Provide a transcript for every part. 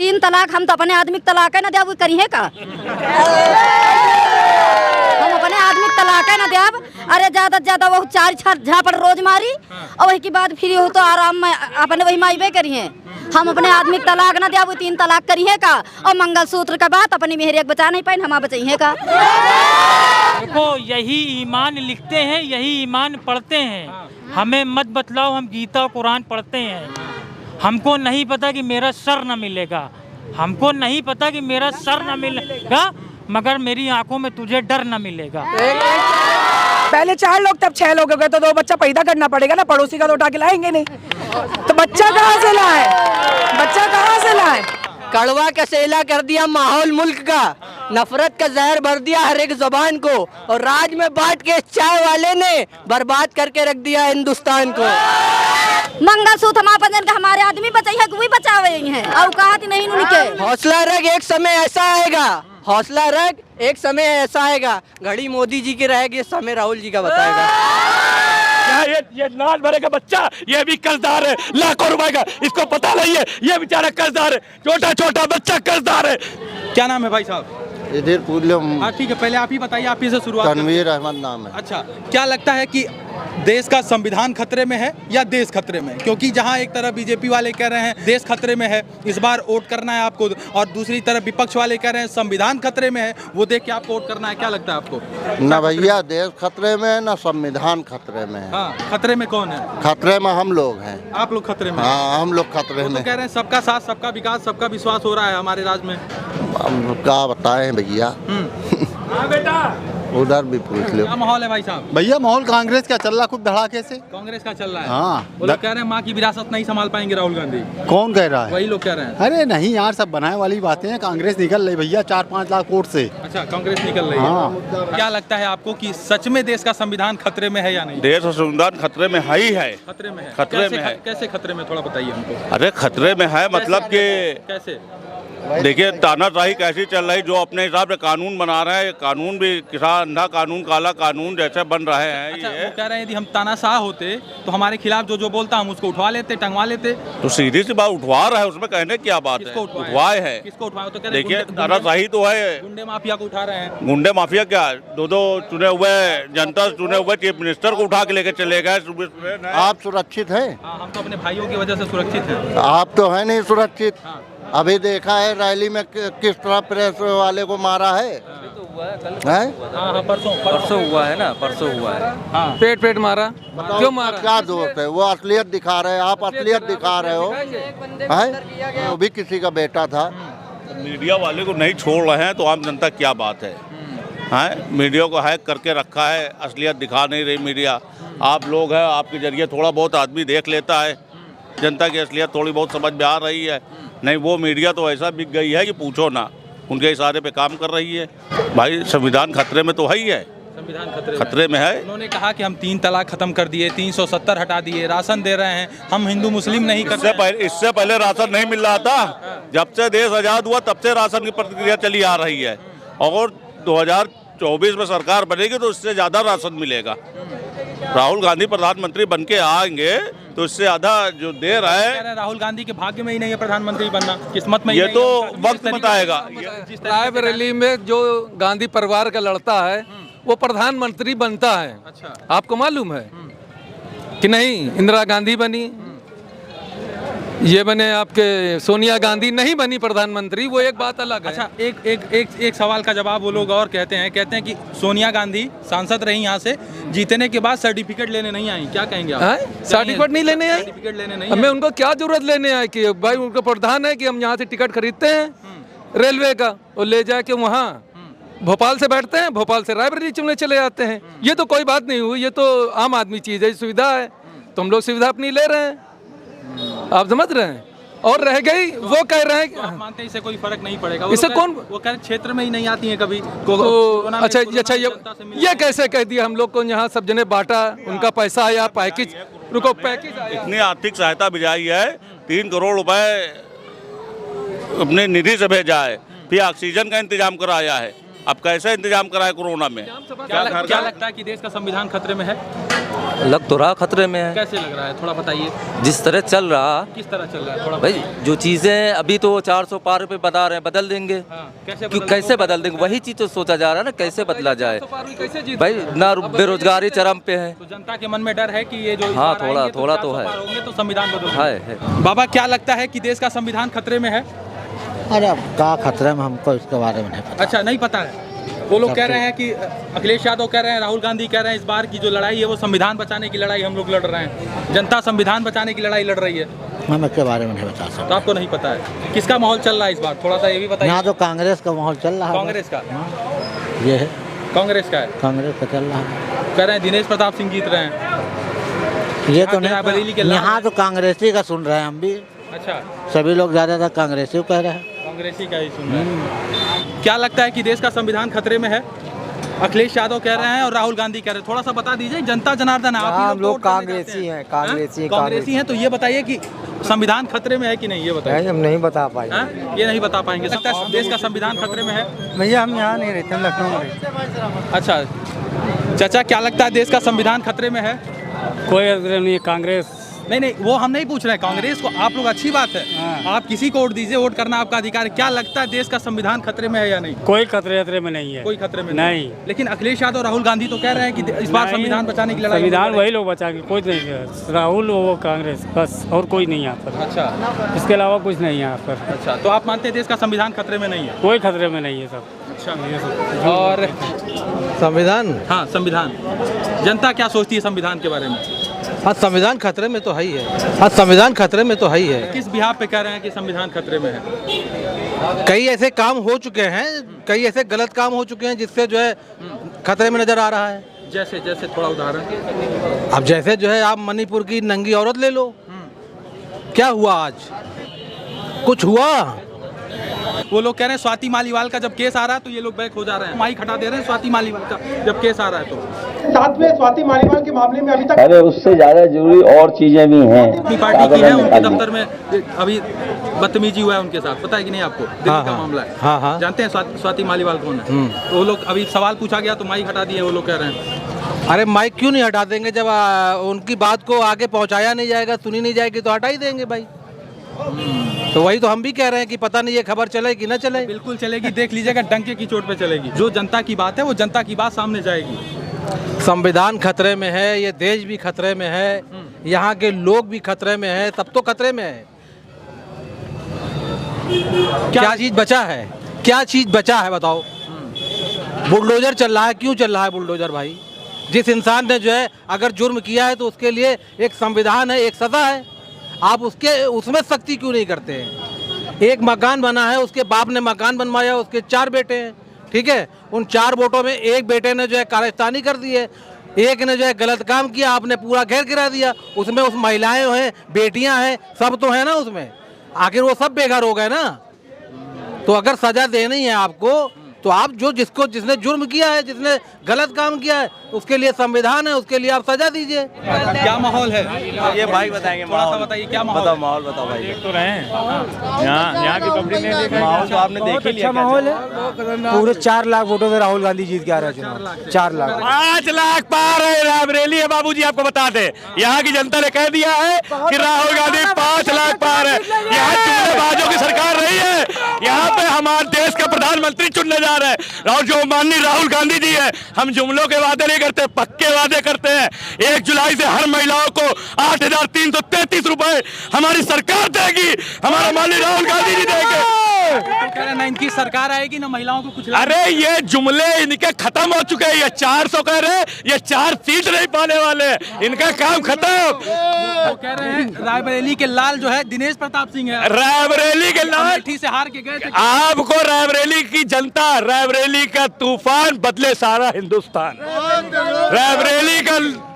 3 तलाक हम तो अपने आदमी के तलाक है ना देव करिए का हम अपने आदमी के तलाक है ना देव। अरे ज्यादा से ज्यादा वो 4 झापड़ रोज मारी और वही की बाद फिर हो तो आराम में अपने वही माइबे करिए। हम अपने आदमी के तलाक ना देव 3 तलाक करिए का और मंगलसूत्र का बात अपनी मेहर एक बचा नहीं पाए हम बचाइए का। देखो यही ईमान लिखते हैं, यही ईमान पढ़ते हैं। हमें मत बतलाओ, हम गीता और कुरान पढ़ते हैं। हमको नहीं पता कि मेरा सर न मिलेगा, हमको नहीं पता कि मेरा सर न मिलेगा, मगर मेरी आंखों में तुझे डर न मिलेगा। पहले 4 लोग तब 6 लोग हो गए तो 2 बच्चा पैदा करना पड़ेगा ना, पड़ोसी का तो उठा के लाएंगे नहीं। तो बच्चा कहाँ से लाए, बच्चा कहाँ से लाए? कड़वा कसेला कर दिया माहौल मुल्क का, नफरत का जहर भर दिया हर एक जुबान को, और राज में बांट के चाय वाले ने बर्बाद करके रख दिया हिंदुस्तान को। मंगलसूत्र हमारे आदमी बचाइए कोई बचावे हैं और कहा नहीं उनके। हौसला रख, एक समय ऐसा आएगा, हौसला रख, एक समय ऐसा आएगा। घड़ी मोदी जी की रहेगी, समय राहुल जी का बताएगा। ये लाल भरे का बच्चा ये भी कर्जदार है, लाखों रुपए का, इसको पता नहीं है, ये बेचारा कर्जदार है, छोटा छोटा बच्चा कर्जदार है। क्या नाम है भाई साहब? इधर पूछ लो। हाँ ठीक है, पहले आप ही बताइए, आप ही से शुरुआत। तनवीर अहमद नाम है। अच्छा, क्या लगता है कि देश का संविधान खतरे में है या देश खतरे में? क्योंकि जहां एक तरफ बीजेपी वाले कह रहे हैं देश खतरे में है, इस बार वोट करना है आपको, और दूसरी तरफ विपक्ष वाले कह रहे हैं संविधान खतरे में है, वो देख के आपको वोट करना है। क्या लगता है आपको? ना भैया देश खतरे में है, ना संविधान खतरे में है। हाँ, खतरे में कौन है? खतरे में हम लोग हैं। आप लोग खतरे में? हाँ, हम लोग खतरे में। तो कह रहे हैं सबका साथ, सबका विकास, सबका विश्वास हो रहा है हमारे राज्य में। हम क्या बताएं भैया, उधर भी पूछ लो। क्या माहौल है भाई साहब? भैया माहौल कांग्रेस का चल रहा खूब धड़ाके से। कांग्रेस का चल रहा है? हाँ। वो लोग कह रहे हैं माँ की विरासत नहीं संभाल पाएंगे राहुल गांधी। कौन कह रहा है? वही लोग कह रहे हैं। अरे नहीं यार, सब बनाए वाली बातें हैं। कांग्रेस निकल रही भैया 4-5 लाख वोट से। अच्छा, कांग्रेस निकल रही है। हाँ। क्या लगता है आपको कि सच में देश का संविधान खतरे में है या नहीं? देश और संविधान खतरे में है ही है। खतरे में है? खतरे में है। कैसे खतरे में, थोड़ा बताइए हमको। अरे खतरे में है मतलब कि कैसे? देखिए तानाशाही कैसी चल रही, जो अपने हिसाब से कानून बना रहे हैं, कानून भी किसान अंधा कानून काला कानून जैसे बन रहे हैं। अच्छा, ये वो कह रहे हैं यदि हम तानाशाह होते तो हमारे खिलाफ जो जो बोलता हम उसको उठवा लेते, टंगवा लेते। तो सीधी सी बात उठवा रहा है, उसमें कहने की क्या बात है? उठवाए है। किसको उठवाए? तो कह रहे देखिए तानाशाही तो है, गुंडे माफिया को उठा रहे हैं। गुंडे माफिया क्या, 2 चुने हुए जनता चुने हुए चीफ मिनिस्टर को उठा के लेके चले गए। आप सुरक्षित हैं? हम तो अपने भाइयों की वजह से सुरक्षित हैं। आप तो है नहीं सुरक्षित। अभी देखा है रैली में किस तरह प्रेस वाले को मारा है। हाँ, परसों हुआ है ना, परसों हुआ है। हाँ। पेट मारा, क्यों मारा? क्या दोस्त है? वो असलियत दिखा रहे हैं, आप असलियत दिखा रहे हो। है वो भी किसी का बेटा था। मीडिया वाले को नहीं छोड़ रहे हैं तो आम जनता क्या बात है? मीडिया को हैक करके रखा है, असलियत दिखा नहीं रही मीडिया। आप लोग हैं, आपके जरिए थोड़ा बहुत आदमी देख लेता है, जनता की असलियत थोड़ी बहुत समझ में आ रही है। नहीं, वो मीडिया तो ऐसा बिक गई है कि पूछो ना, उनके इशारे पे काम कर रही है। भाई संविधान खतरे में तो है ही है, संविधान खतरे में है। उन्होंने कहा कि हम 3 तलाक खत्म कर दिए, 370 हटा दिए, राशन दे रहे हैं, हम हिंदू मुस्लिम नहीं करते। इससे पहले राशन नहीं मिल रहा था। जब से देश आज़ाद हुआ तब से राशन की प्रक्रिया चली आ रही है, और 2024 में सरकार बनेगी तो इससे ज़्यादा राशन मिलेगा। राहुल गांधी प्रधानमंत्री बन के आएंगे तो इससे ज्यादा जो दे रहा है। राहुल गांधी के भाग्य में ही नहीं है प्रधानमंत्री बनना, किस्मत में ही ये नहीं तो है। वक्त बताएगा। रायबरेली में जो गांधी परिवार का लड़ता है वो प्रधानमंत्री बनता है। अच्छा, आपको मालूम है कि नहीं? इंदिरा गांधी बनी, ये बने आपके सोनिया गांधी नहीं बनी प्रधानमंत्री, वो एक बात अलग है। अच्छा, एक सवाल का जवाब वो लोग और कहते हैं कि सोनिया गांधी सांसद रही, यहाँ से जीतने के बाद सर्टिफिकेट लेने नहीं आई। क्या कहेंगे आप? सर्टिफिकेट नहीं लेने आई? सर्टिफिकेट लेने नहीं? हमें उनको क्या जरूरत लेने आए कि भाई उनका प्रधान है कि हम यहाँ से टिकट खरीदते हैं रेलवे का और ले जाके वहाँ भोपाल से बैठते हैं, भोपाल से रायबरेली चले जाते हैं। ये तो कोई बात नहीं हुई, ये तो आम आदमी चीज है, सुविधा है, तो हम लोग सुविधा अपनी ले रहे हैं। आप समझ रहे हैं? और रह गई वो कह रहे हैं आप मानते हैं इससे कोई फर्क नहीं पड़ेगा? इससे कौन? वो कह क्षेत्र में ही नहीं आती है कभी। अच्छा, ये कैसे कह दिया? हम लोग को यहाँ सब जने बांटा, उनका पैसा आया, पैकेज, रुको, पैकेज आया। इतनी आर्थिक सहायता भिजाई है, 3 करोड़ रुपए अपने निधि से भेजा है, फिर ऑक्सीजन का इंतजाम कराया है। अब कैसे इंतजाम कराया कोरोना में? क्या लगता है कि देश का संविधान खतरे में है? लग तो रहा खतरे में है। कैसे लग रहा है, थोड़ा बताइए। जिस तरह चल रहा, किस तरह चल रहा है, थोड़ा भाई जो चीज़ें अभी तो 400 पार पे बता रहे हैं, बदल देंगे। कैसे बदल देंगे, वही चीज़ तो सोचा जा रहा है ना, कैसे बदला जाए भाई। ना बेरोजगारी चरम पे है, तो जनता के मन में डर है कि ये जो हाँ थोड़ा तो है, तो संविधान बदल है। बाबा क्या लगता है कि देश का संविधान खतरे में है? अरे अब क्या खतरे में, हमको इसके बारे में नहीं पता। अच्छा, नहीं पता है। वो लोग कह रहे हैं कि अखिलेश यादव कह रहे हैं, राहुल गांधी कह रहे हैं इस बार की जो लड़ाई है वो संविधान बचाने की लड़ाई हम लोग लड़ रहे हैं, जनता संविधान बचाने की लड़ाई लड़ रही है। हम इसके बारे में नहीं बता सकता। तो आपको नहीं पता है किसका माहौल चल रहा है इस बार, थोड़ा सा ये भी बताइए। यहाँ तो कांग्रेस का माहौल चल रहा है। कांग्रेस का ये है, कांग्रेस का है, कांग्रेस का चल रहा है। कह रहे हैं दिनेश प्रताप सिंह जीत रहे हैं। ये तो नहीं, यहाँ तो कांग्रेसी का सुन रहे हैं हम भी। अच्छा, सभी लोग ज़्यादातर कांग्रेसी कह रहे हैं। कांग्रेसी का ही सुन रहे हैं। क्या लगता है कि देश का संविधान खतरे में है? अखिलेश यादव कह रहे हैं और राहुल गांधी कह रहे हैं, थोड़ा सा बता दीजिए। जनता जनार्दन है, आप हम लोग कांग्रेसी हैं, कांग्रेसी हैं, तो ये बताइए कि संविधान खतरे में है कि नहीं, ये बताइए। हम नहीं बता पाए, ये नहीं बता पाएंगे। लगता है देश का संविधान खतरे में है? भैया हम यहाँ नहीं रहते, हम लखनऊ में रहते। अच्छा चाचा, क्या लगता है देश का संविधान खतरे में है? कोई खतरे नहीं है। कांग्रेस नहीं, वो हम नहीं पूछ रहे हैं कांग्रेस को, आप लोग अच्छी बात है, आप किसी को वोट दीजिए, वोट करना आपका अधिकार है। क्या लगता है देश का संविधान खतरे में है या नहीं? कोई खतरे में नहीं है। कोई खतरे में नहीं। लेकिन अखिलेश यादव, राहुल गांधी तो कह रहे हैं कि इस बार संविधान बचाने की लड़ाई, संविधान वही लोग बचाएंगे, कोई नहीं है। राहुल वो कांग्रेस, बस, और कोई नहीं यहाँ पर। अच्छा, इसके अलावा कुछ नहीं यहाँ पर। अच्छा, तो आप मानते हैं देश का संविधान खतरे में नहीं है? कोई खतरे में नहीं है सब। अच्छा, और संविधान, हाँ संविधान, जनता क्या सोचती है संविधान के बारे में? हाँ संविधान खतरे में तो है ही है। हाँ संविधान खतरे में तो है ही है। किस बिहार पे कह रहे हैं कि संविधान खतरे में है? कई ऐसे काम हो चुके हैं, कई ऐसे गलत काम हो चुके हैं जिससे जो है खतरे में नजर आ रहा है। जैसे जैसे थोड़ा उदाहरण। अब जैसे जो है आप मणिपुर की नंगी औरत ले लो, क्या हुआ आज? कुछ हुआ? वो लोग कह रहे हैं स्वाति मालीवाल का जब केस आ रहा है तो ये लोग बैक हो जा रहे हैं, माइक हटा दे रहे हैं स्वाति मालीवाल का जब केस आ रहा है। तो साथ में स्वाति मालीवाल के मामले में अभी तक, अरे उससे ज्यादा जरूरी और चीजें भी हैं। अपनी पार्टी की है, उनके दफ्तर में अभी बदतमीजी हुआ है उनके साथ, पता है कि नहीं आपको? दिल्ली का मामला है। हाँ। जानते हैं स्वाति मालीवाल कौन है? तो वो लोग अभी सवाल पूछा गया तो माइक हटा दिए, वो लोग कह रहे हैं। अरे माइक क्यों नहीं हटा देंगे? जब उनकी बात को आगे पहुंचाया नहीं जाएगा, सुनी नहीं जाएगी तो हटा ही देंगे भाई। तो वही तो हम भी कह रहे हैं कि पता नहीं ये खबर चले कि न चले। बिल्कुल चलेगी, देख लीजिएगा, डंके की चोट पे चलेगी। जो जनता की बात है वो जनता की बात सामने जाएगी। संविधान खतरे में है, ये देश भी खतरे में है, यहाँ के लोग भी खतरे में है, सब तो खतरे में है। क्या चीज बचा है? क्या चीज बचा है बताओ? बुलडोजर चल रहा है, क्यों चल रहा है बुलडोजर भाई? जिस इंसान ने जो है अगर जुर्म किया है तो उसके लिए एक संविधान है, एक सजा है। आप उसमें सख्ती क्यों नहीं करते हैं? एक मकान बना है, उसके बाप ने मकान बनवाया, उसके 4 बेटे हैं, ठीक है, उन 4 वोटों में एक बेटे ने जो है कारस्तानी कर दी है, एक ने जो है गलत काम किया, आपने पूरा घेर गिरा दिया। उसमें उस महिलाएं हैं, बेटियां हैं, सब तो है ना उसमें, आखिर वो सब बेघर हो गए ना। तो अगर सजा देनी है आपको तो आप जिसने जुर्म किया है, जिसने गलत काम किया है, उसके लिए संविधान है, उसके लिए आप सजा दीजिए। क्या माहौल है ये भाई बताएंगे। थोड़ा सा बताइए क्या माहौल है? माहौल बताओ भाई। देख तो रहे हैं यहाँ की पब्लिक ने देखा, माहौल तो आपने देख ही लिया। अच्छा माहौल है। पूरे 4 लाख वोटों से राहुल गांधी जीत के आ रहे हैं। 4 लाख 5 लाख पार है रायबरेली है बाबूजी, आपको बता दे, यहाँ की जनता ने कह दिया है कि राहुल गांधी 5 लाख पार है। यहाँ जुमलेबाजों की सरकार रही है, यहाँ पे हमारे देश का प्रधानमंत्री चुनने जा रहे हैं और जो माननीय राहुल गांधी जी है। हम जुमलों के वादे नहीं करते, पक्के वादे करते हैं। 1 जुलाई से हर महिलाओं को 8,333 रुपए हमारी सरकार देगी, हमारा माननीय राहुल गांधी जी देंगे। ना इनकी सरकार आएगी ना महिलाओं को कुछ। अरे ये जुमले इनके खत्म हो चुके हैं, ये 400 कह रहे हैं, ये 4 सीट नहीं पाने वाले, इनका काम खत्म। वो कह रहे हैं रायबरेली के लाल जो है दिनेश प्रताप सिंह है, रायबरेली के लाल अमेठी से हार के गए थे। आपको रायबरेली की जनता, रायबरेली का तूफान बदले सारा हिंदुस्तान।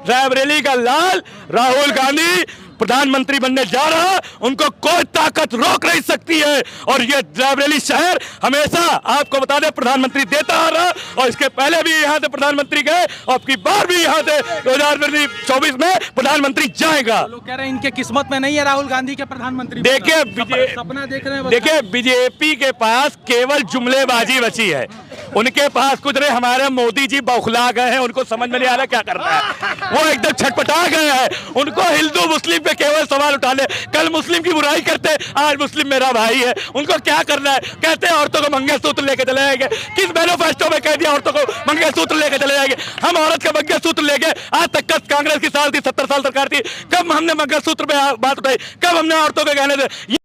रायबरेली का लाल राहुल गांधी प्रधानमंत्री बनने जा रहा, उनको कोई ताकत रोक नहीं सकती है। और ये रायबरेली शहर हमेशा आपको बता दें प्रधानमंत्री देता आ रहा, और इसके पहले भी यहाँ से प्रधानमंत्री गए और अब की बार भी यहाँ से 2024 में प्रधानमंत्री जाएगा। लोग कह रहे हैं इनके किस्मत में नहीं है राहुल गांधी के प्रधानमंत्री। देखिए सपना देख रहे हैं। देखिए बीजेपी के पास केवल जुमलेबाजी बची है, उनके पास कुछ नहीं। हमारे मोदी जी बौखला गए हैं, उनको समझ में नहीं आ रहा क्या करना है। वो एकदम छटपटा गए हैं। उनको हिंदू मुस्लिम पे केवल सवाल उठाने, कल मुस्लिम की बुराई करते, आज मुस्लिम मेरा भाई है। उनको क्या करना है? कहते हैं औरतों को मंगलसूत्र लेके चले जाएंगे। किस मैनिफेस्टो में कह दिया औरतों को मंगलसूत्र लेके चले जाएंगे? हम औरत का मंगलसूत्र लेके, आज तक कांग्रेस की साल थी, 70 साल सरकार थी, कब हमने मंगलसूत्र पे बात उठाई? कब हमने औरतों के कहने से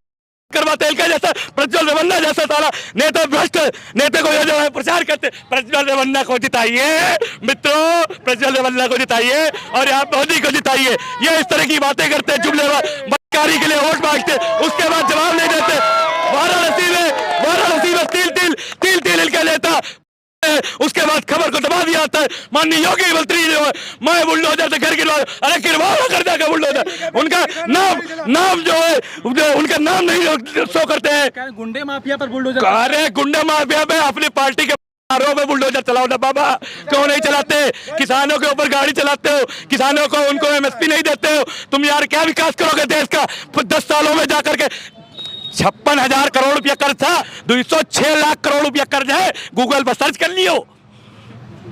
करवा तेल का जैसा प्रज्वल रेवन्ना जैसा सारा नेता भ्रष्ट नेता को जो है प्रचार करते, प्रज्वल रेवन्ना को जिताइए मित्रों, प्रज्वल रेवन्ना को जिताइए और यहाँ मोदी को जिताइए। ये इस तरह की बातें करते हैं, जुमलेबाज बदकारी के लिए वोट मांगते, उसके बाद जवाब नहीं देते। वाराणसी में तिल इनका नेता, उसके बाद खबर को दबा दिया जाता है। माननीय योगी मंत्री जो है, मैं बुलडोजर से घर गिरवा, अरे गिरवाओ कर देगा बुलडोजर। उनका नाम जो है, उनका नाम नहीं शो करते हैं। गुंडे माफिया पर बुलडोजर, अरे गुंडे माफिया में अपनी पार्टी के में बुलडोजर चलाओ ना बाबा, क्यों नहीं चलाते? किसानों के ऊपर गाड़ी चलाते हो, किसानों को उनको एमएसपी नहीं देते हो। तुम यार क्या विकास करोगे देश का? 10 सालों में जाकर के 56,000 करोड़ रुपया कर्ज था, 206 लाख करोड़ रुपया कर्ज है। गूगल पर सर्च कर लियो,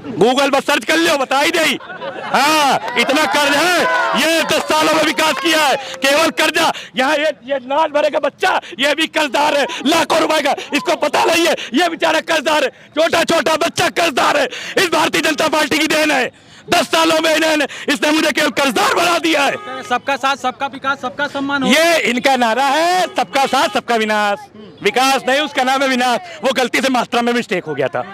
गूगल पर सर्च कर लियो, बता ही नहीं। हाँ, इतना कर्ज है। ये 10 सालों में विकास किया है, केवल कर्जा। यहाँ ये नाच भरे का बच्चा, ये भी कर्जदार है लाखों रुपए का, इसको पता नहीं है। ये बेचारा कर्जदार है, छोटा छोटा बच्चा कर्जदार है। इस भारतीय जनता पार्टी की देन है। 10 सालों में इसने मुझे केवल कर्जदार बना दिया है। सबका साथ, सबका विकास, सबका सम्मान हो। ये इनका नारा है, सबका साथ सबका विनाश। विकास नहीं, उसका नाम है विनाश। वो गलती से मात्रा में मिस्टेक हो गया था,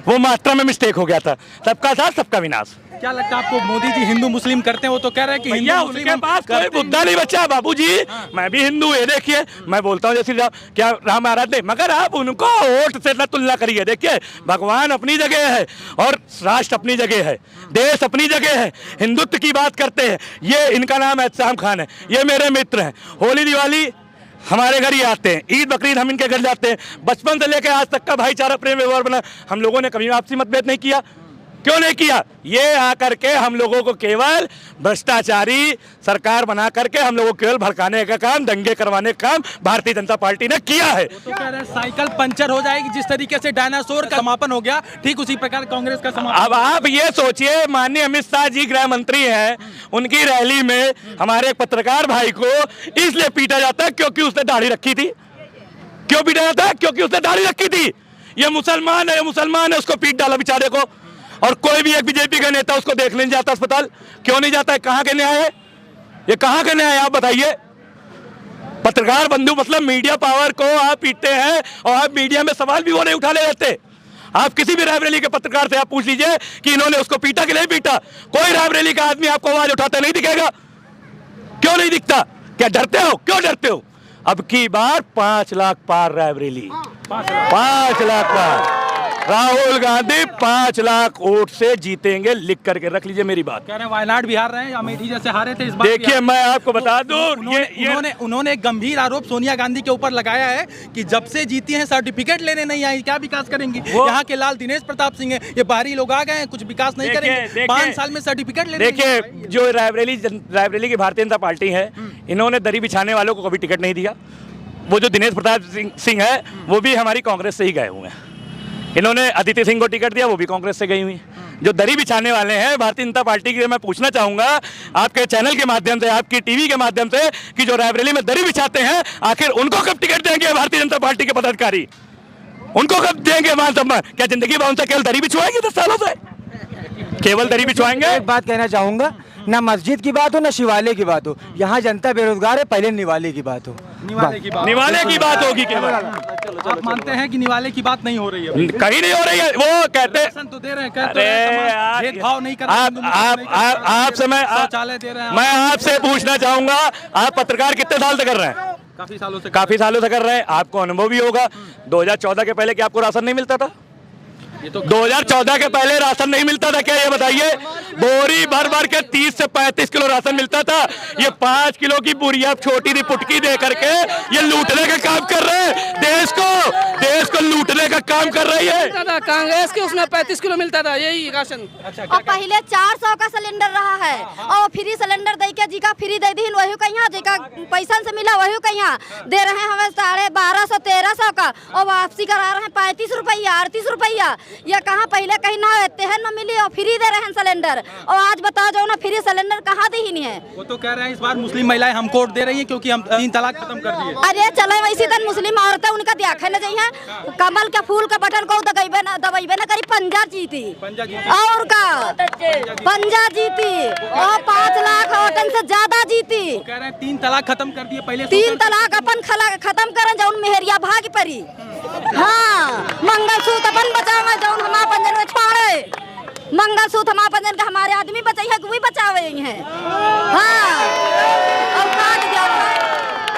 वो मात्रा में मिस्टेक हो गया था। सबका साथ सबका विनाश। क्या लगता है आपको मोदी जी हिंदू मुस्लिम करते हैं? वो तो कह रहे हैं कि भैया उनके पास कोई मुद्दा नहीं बचा बाबूजी। मैं भी हिंदू, ये देखिए मैं बोलता हूँ जैसे क्या राम महाराज ने, मगर आप उनको वोट से न तुलना करिए। देखिए भगवान अपनी जगह है और राष्ट्र अपनी जगह है, देश अपनी जगह है। हिंदुत्व की बात करते हैं। ये इनका नाम एहसाम खान है, ये मेरे मित्र हैं। होली दिवाली हमारे घर ही आते हैं, ईद बकरीद हम इनके घर जाते हैं। बचपन से लेकर आज तक का भाईचारा प्रेम व्यवहार बना। हम लोगों ने कभी आपसी मतभेद नहीं किया। क्यों नहीं किया? ये आकर के हम लोगों को केवल भ्रष्टाचारी सरकार बना करके हम लोगों को केवल भड़काने का काम, दंगे करवाने का काम भारतीय जनता पार्टी ने किया है। तो कह रहे हैं साइकिल पंचर हो जाएगी। जिस तरीके से डायनासोर का समापन हो गया, ठीक उसी प्रकार कांग्रेस का समापन। अब आप ये सोचिए, माननीय अमित शाह जी गृह मंत्री हैं, उनकी रैली में हमारे पत्रकार भाई को इसलिए पीटा जाता है क्योंकि उसने दाढ़ी रखी थी। क्यों पीटा जाता है? क्योंकि उसने दाढ़ी रखी थी। ये मुसलमान है, उसको पीट डाला बेचारे को। और कोई भी एक बीजेपी का नेता उसको देखने नहीं जाता अस्पताल। क्यों नहीं जाता है? कहाँ के न्याय है ये? कहाँ का न्याय है आप बताइए? पत्रकार बंधु मतलब मीडिया पावर को आप पीटते हैं और आप मीडिया में सवाल भी वो नहीं उठा ले जाते। आप किसी भी रायबरेली के पत्रकार से आप पूछ लीजिए कि इन्होंने उसको पीटा कि नहीं पीटा। कोई रायबरेली का आदमी आपको आवाज उठाता नहीं दिखेगा। क्यों नहीं दिखता? क्या डरते हो? क्यों डरते हो? अब की बार 5 लाख पार रायबरेली, 5 लाख पार। राहुल गांधी 5 लाख वोट से जीतेंगे, लिख करके रख लीजिए मेरी बात। कह रहे हैं वायनाड भी हार रहे हैं, अमेठी जैसे हारे थे इस बार। देखिए मैं आपको बता दूं, उन्होंने एक गंभीर आरोप सोनिया गांधी के ऊपर लगाया है कि जब से जीती हैं सर्टिफिकेट लेने नहीं आई, क्या विकास करेंगी? यहाँ के लाल दिनेश प्रताप सिंह है, ये बाहरी लोग आ गए हैं, कुछ विकास नहीं करेंगे। 5 साल में सर्टिफिकेट लेने। देखिए जो रायबरेली की भारतीय जनता पार्टी है, इन्होंने दरी बिछाने वालों को कभी टिकट नहीं दिया। वो जो दिनेश प्रताप सिंह है वो भी हमारी कांग्रेस से ही गए हुए हैं। इन्होंने अदिति सिंह को टिकट दिया, वो भी कांग्रेस से गई हुई। जो दरी बिछाने वाले हैं भारतीय जनता पार्टी के, मैं पूछना चाहूंगा आपके चैनल के माध्यम से, आपकी टीवी के माध्यम से, कि जो रायबरेली में दरी बिछाते हैं आखिर उनको कब टिकट देंगे भारतीय जनता पार्टी के पदाधिकारी? उनको कब देंगे मान सम्मान? क्या जिंदगी में उनसे केवल दरी बिछवाएंगे 10 सालों से? केवल दरी बिछवाएंगे? एक बात कहना चाहूंगा, ना मस्जिद की बात हो ना शिवालय की बात हो, यहाँ जनता बेरोजगार है, पहले निवाले की बात हो। निवाले की बात होगी केवल। आप मानते हैं कि निवाले की बात नहीं हो रही है? कहीं नहीं हो रही है। वो कहते हैं तो दे रहे हैं, भेदभाव नहीं कर रहे। आपसे मैं आपसे पूछना चाहूंगा, आप पत्रकार कितने साल से कर रहे हैं? काफी सालों से कर रहे हैं। आपको अनुभव भी होगा। 2014 के पहले क्या आपको राशन नहीं मिलता था? 2014 के पहले राशन नहीं मिलता था क्या? ये बताइए। बोरी भर भर के 30 से 35 किलो राशन मिलता था। ये 5 किलो की बोरिया छोटी सी पुटकी दे करके ये लूटने का काम कर रहे हैं। देश देश को लूटने का काम कर रही है। कांग्रेस के उसमें 35 किलो मिलता था यही राशन। और पहले 400 का सिलेंडर रहा है और फ्री सिलेंडर दे के जी का फ्री दे दी वही कहीं जी का पैसा से मिला वही कहीं दे रहे हैं हमें 1250 1300 का और वापसी करा रहे हैं 35 रुपया 38 रुपया। या कहाँ पहले कहीं ना तेहन में मिली और फ्री दे रहे हैं सिलेंडर और आज बताओ जो ना फ्री सिलेंडर कहाँ दी ही नहीं है। वो तो कह रहे हैं इस बार मुस्लिम महिलाएं हमको वोट दे रही है क्योंकि हम 3 तलाक खत्म कर दिए। अरे चले वैसी दिन मुस्लिम औरतें उनका देखे न जाइए कमल के फूल का बटन को दबाइबे ना करी पंजा जीती और का पंजा जीती और 5 लाख वोटन से ज्यादा जीती। कह रहे हैं 3 तलाक खत्म कर दिए। पहले 3 तलाक अपन खत्म करें जौन मेहरिया भाग परी। हाँ मंगलसूत्र अपन बचावे जौन हमारा पंजन में छोड़े मंगलसूत्र हमारा पंजन का हमारे आदमी बचाई है कोई बचावे हैं। हाँ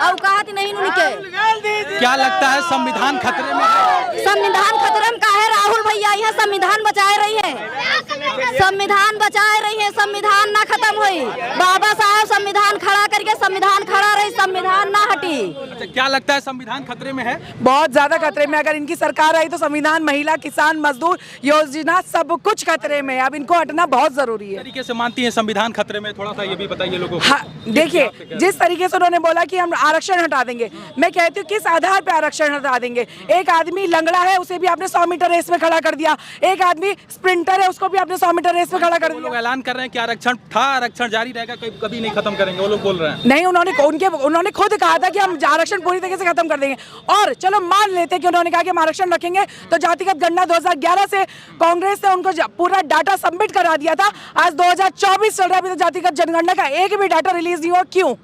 औकात नहीं उनके। क्या लगता है संविधान खतरे में है? संविधान खतरे में का है? राहुल भैया यहाँ संविधान बचाए रही है संविधान बचाए रही है संविधान ना खत्म हुई। बाबा साहब संविधान खड़ा करके संविधान खड़ा रही संविधान ना हटी। अच्छा, क्या लगता है संविधान खतरे में है? बहुत ज्यादा खतरे में। अगर इनकी सरकार आई तो संविधान महिला किसान मजदूर योजना सब कुछ खतरे में। अब इनको हटना बहुत जरूरी है। तरीके से मानती है संविधान खतरे में? थोड़ा सा ये भी बताइए लोगों को। हाँ देखिए जिस तरीके से उन्होंने बोला कि हम आरक्षण हटा देंगे, मैं कहती हूँ किस आधार पे आरक्षण हटा देंगे? एक आदमी लंगड़ा है उसे भी आपने 100 मीटर रेस में खड़ा कर दिया, एक आदमी स्प्रिंटर है उसको भी आपने 100 मीटर रेस में खड़ा कर दिया। लोग ऐलान कर रहे हैं कि आरक्षण था आरक्षण जारी रहेगा कभी नहीं खत्म करेंगे वो लोग बोल रहे हैं। नहीं उन्होंने खुद कहा था कि हम आरक्षण पूरी तरीके से खत्म कर देंगे। और चलो मान लेते हैं कि उन्होंने कहा कि हम आरक्षण रखेंगे तो जातिगत गणना 2011 से कांग्रेस ने उनको पूरा डाटा सबमिट करा दिया था। आज 2024 चल रहा है अभी तो जातिगत जनगणना का एक भी डाटा रिलीज नहीं हुआ। क्यों?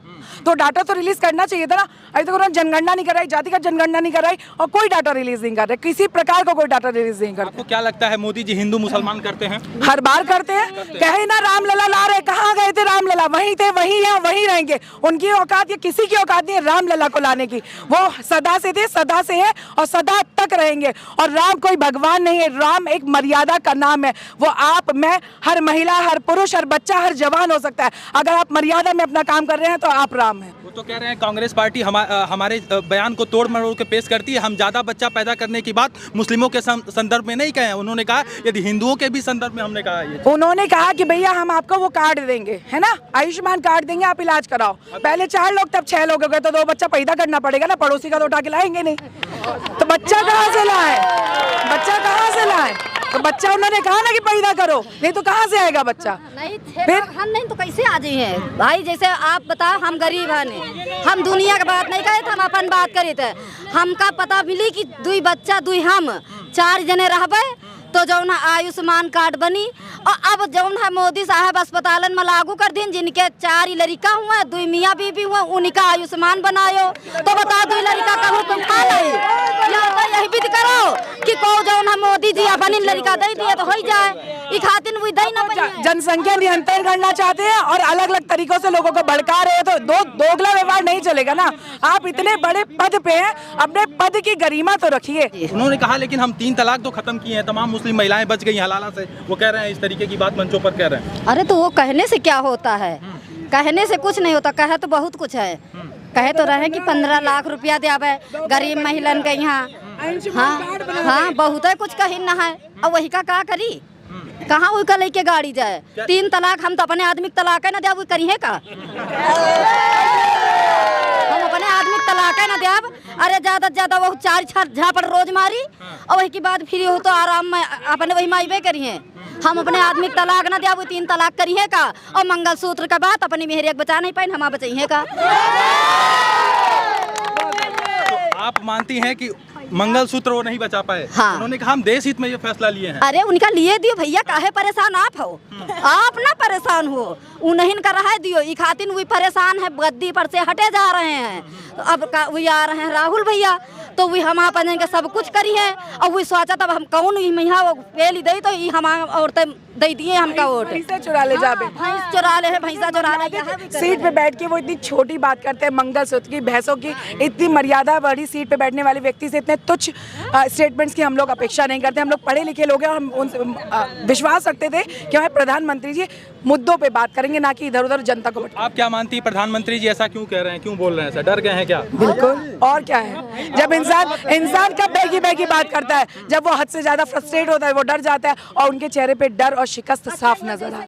तो डाटा तो रिलीज करना चाहिए था ना। अभी तक उन्होंने जनगणना नहीं कराई जातिगत जनगणना नहीं कराई और कोई डाटा रिलीज नहीं कर रहे किसी प्रकार का कोई डाटा रिलीज नहीं कर रहे। आपको क्या लगता है मोदी जी हिंदू मुसलमान करते हैं? हर बार करते हैं। कहे ना रामलला ला रहे, कहाँ गए थे रामलला? वहीं थे वहीं हैं वहीं रहेंगे। उनकी औकात या किसी की औकात नहीं है रामलला को लाने की। वो सदा से थे सदा से है और सदा तक रहेंगे। और राम कोई भगवान नहीं है, राम एक मर्यादा का नाम है। वो आप मैं हर महिला हर पुरुष हर बच्चा हर जवान हो सकता है। अगर आप मर्यादा में अपना काम कर रहे हैं तो आप राम है। वो तो कह रहे हैं कांग्रेस पार्टी हमारे बयान को तोड़ मरोड़ के पेश करती है। हम ज्यादा बच्चा पैदा करने की बात मुस्लिमों के संदर्भ में नहीं कहे। उन्होंने कहा यदि हिंदुओं के भी संदर्भ में हमने कहा ये। उन्होंने कहा कि भैया हम आपको वो कार्ड देंगे है ना, आयुष्मान कार्ड देंगे, आप इलाज कराओ। पहले 4 लोग तब 6 लोग हो गए तो 2 बच्चा पैदा करना पड़ेगा ना, पड़ोसी का तो उठा के लाएंगे नहीं। तो बच्चा कहाँ से लाए? बच्चा कहाँ से लाए? तो बच्चा उन्होंने कहा ना कि पैदा करो, नहीं तो कहाँ से आएगा बच्चा? नहीं फिर हम नहीं तो कैसे आ जाइए भाई? जैसे आप बताओ हम गरीब हैं, हम दुनिया की बात नहीं करे थे, हम अपन बात करे थे। हमका पता मिली कि 2 बच्चा 2 हम 4 जने रहबे तो जौन आयुष्मान कार्ड बनी। और अब जौन है मोदी साहब अस्पतालन में लागू कर दिन जिनके 4 लड़का हुआ 2 मियाँ बीबी हुआ उनका आयुष्मान बनायो। तो बताओ 2 लड़का का हुक्म खा ली या तो यही भी करो कि को जौन है मोदी जी अपन लड़का दे दिए तो हो जाए। ई खातिर वो दे ना जनसंख्या नियंत्रण करना चाहते हैं और अलग अलग तरीकों से लोगों को भड़का रहे हैं तो दोगला व्यवहार नहीं चलेगा ना। आप इतने बड़े पद पे हैं, अपने पद की गरिमा तो रखिए। उन्होंने कहा लेकिन हम 3 तलाक तो खत्म किए हैं, तमाम मुस्लिम महिलाएं बच गई हलाला से। वो कह रहे हैं इस तरीके की बात मंचों पर कह रहे हैं। अरे तो वो कहने से क्या होता है? कहने से कुछ नहीं होता, कहे तो बहुत कुछ है। कहे तो रहे कि 15 लाख रुपया देवे गरीब महिलन के यहाँ। हाँ बहुत है कुछ कहीं ना है और वही का करी कहाँ वही का लेके गाड़ी जाए। 3 तलाक हम तो अपने आदमी तलाक है ना दिया वो करी है का? हम अपने आदमी तलाक है ना दिया। अरे ज्यादा से ज्यादा वो 4 झापड़ रोज मारी और वही की बाद फ्री हो तो आराम में अपने वही माइबे करी है। हम अपने आदमी तलाक ना दिया वो 3 तलाक करी है का? और मंगलसूत्र का बात अपनी मेहरिया बचा नहीं पाई हम बचाई है का? तो आप मानती हैं कि मंगलसूत्र वो नहीं बचा पाए? हाँ। उन्होंने कहा हम देश हित में ये फैसला लिए हैं। अरे उनका लिए दियो भैया, काहे परेशान आप हो? आप ना परेशान हो, उन्हीं का रहा दियो। ई खातिर वही परेशान है, गद्दी पर से हटे जा रहे हैं। तो अब वही आ रहे हैं राहुल भैया तो वही हम अपन के सब कुछ करी है और वही सोचा तब हम कौन यहाँ पेली दे तो हम औरतें दे दिए हमका वोट। भैंसा चुरा ले जाबे, भैंस चुरा ले है, भैंसा चुरा ले। सीट पे बैठ के वो इतनी छोटी बात करते हैं मंगलसूत्र की, भैंसों की। इतनी मर्यादा बड़ी सीट पे बैठने वाले व्यक्ति से इतने तुच्छ स्टेटमेंट्स की हम लोग अपेक्षा नहीं करते। हम लोग पढ़े लिखे लोग हैं और हम उनसे विश्वास रखते थे कि हमारे प्रधानमंत्री जी मुद्दों पे बात करेंगे ना कि इधर उधर जनता को। आप क्या मानती है प्रधानमंत्री जी ऐसा क्यों कह रहे हैं, क्यों बोल रहे हैं? ऐसा डर गए हैं क्या? बिल्कुल, और क्या है। जब इंसान कब बहकी बात करता है? जब वो हद से ज्यादा फ्रस्ट्रेट होता है, वो डर जाता है और उनके चेहरे पे डर और शिकस्त साफ नजर आता है।